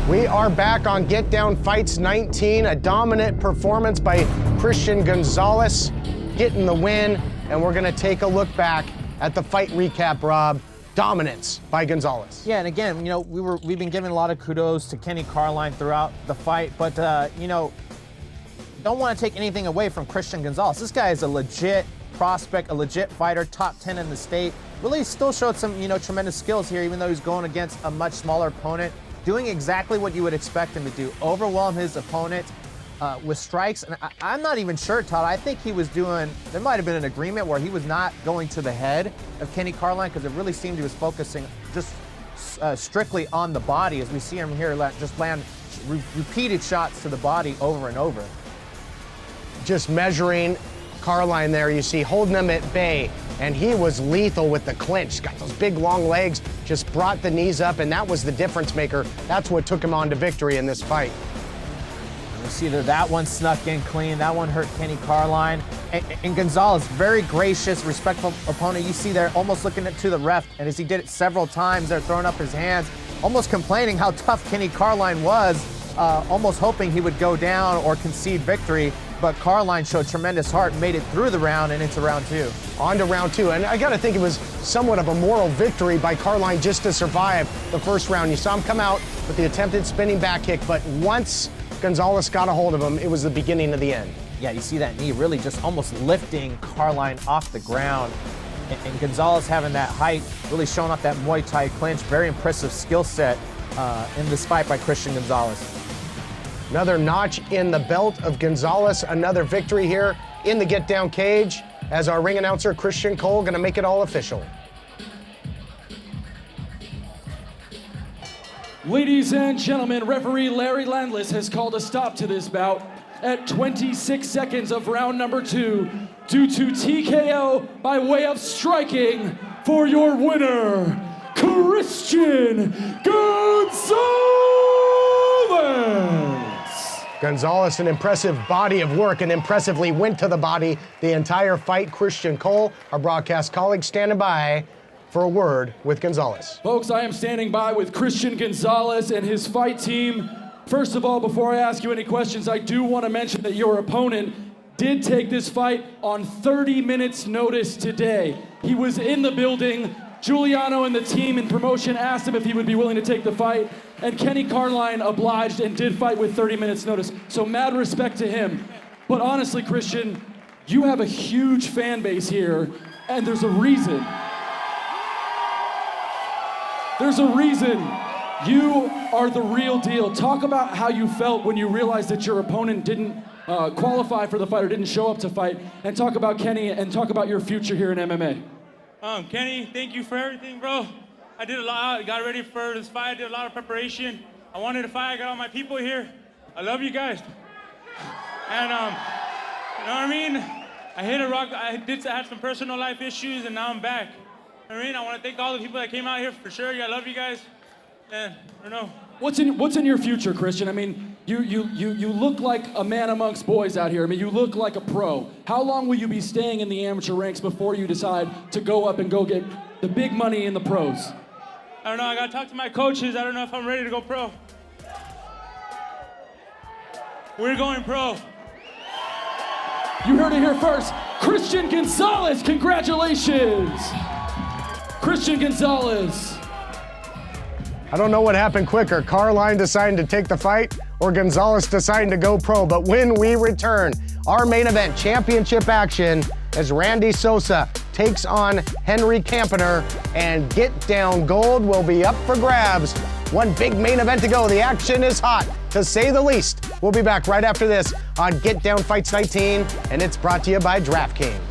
We are back on Get Down Fights 19, a dominant performance by Christian Gonzalez, getting the win, and we're gonna take a look back at the fight recap, Rob. Dominance by Gonzalez. Yeah, and again, you know, we've been giving a lot of kudos to Kenny Carline throughout the fight, but you know, don't want to take anything away from Christian Gonzalez. This guy is a legit prospect, a legit fighter, top 10 in the state. Really still showed some, you know, tremendous skills here, even though he's going against a much smaller opponent, doing exactly what you would expect him to do, overwhelm his opponent with strikes. And I'm not even sure, Todd, I think he was doing, there might have been an agreement where he was not going to the head of Kenny Carline, because it really seemed he was focusing just strictly on the body, as we see him here just land repeated shots to the body over and over. Just measuring Carline there, you see, holding him at bay, and he was lethal with the clinch. He's got those big, long legs, just brought the knees up, and that was the difference maker. That's what took him on to victory in this fight. You see that one snuck in clean, that one hurt Kenny Carline. And Gonzalez, very gracious, respectful opponent. You see there almost looking to the ref, and as he did it several times, they're throwing up his hands, almost complaining how tough Kenny Carline was, almost hoping he would go down or concede victory. But Carline showed tremendous heart, made it through the round and into round two. On to round two, and I gotta think it was somewhat of a moral victory by Carline just to survive the first round. You saw him come out with the attempted spinning back kick, but once Gonzalez got a hold of him, it was the beginning of the end. Yeah, you see that knee really just almost lifting Carline off the ground. And Gonzalez having that height, really showing off that Muay Thai clinch. Very impressive skill set in this fight by Christian Gonzalez. Another notch in the belt of Gonzalez, another victory here in the Get Down cage, as our ring announcer, Christian Cole, gonna make it all official. Ladies and gentlemen, referee Larry Landless has called a stop to this bout at 26 seconds of round number 2 due to TKO by way of striking for your winner, Christian Gonzalez. Gonzalez, an impressive body of work, and impressively went to the body the entire fight. Christian Cole, our broadcast colleague, standing by for a word with Gonzalez. Folks, I am standing by with Christian Gonzalez and his fight team. First of all, before I ask you any questions, I do want to mention that your opponent did take this fight on 30 minutes notice today. He was in the building. Giuliano and the team in promotion asked him if he would be willing to take the fight, and Kenny Carline obliged and did fight with 30 minutes notice. So mad respect to him. But honestly, Christian, you have a huge fan base here, and there's a reason. There's a reason. You are the real deal. Talk about how you felt when you realized that your opponent didn't qualify for the fight or didn't show up to fight, and talk about Kenny and talk about your future here in MMA. Kenny, thank you for everything, bro. I did a lot, got ready for this fight, I did a lot of preparation. I wanted to fight, I got all my people here. I love you guys. And, you know what I mean? I hit a rock, I had some personal life issues, and now I'm back. You know what I mean? I want to thank all the people that came out here for sure. Yeah, I love you guys. And I don't know. What's in your future, Christian? I mean, you look like a man amongst boys out here. I mean, you look like a pro. How long will you be staying in the amateur ranks before you decide to go up and go get the big money in the pros? I don't know, I gotta talk to my coaches. I don't know if I'm ready to go pro. We're going pro. You heard it here first. Christian Gonzalez, congratulations. Christian Gonzalez. I don't know what happened quicker, Carline deciding to take the fight or Gonzalez deciding to go pro, but when we return, our main event championship action as Randy Sosa takes on Henry Campener, and Get Down Gold will be up for grabs. One big main event to go. The action is hot, to say the least. We'll be back right after this on Get Down Fights 19, and it's brought to you by DraftKings.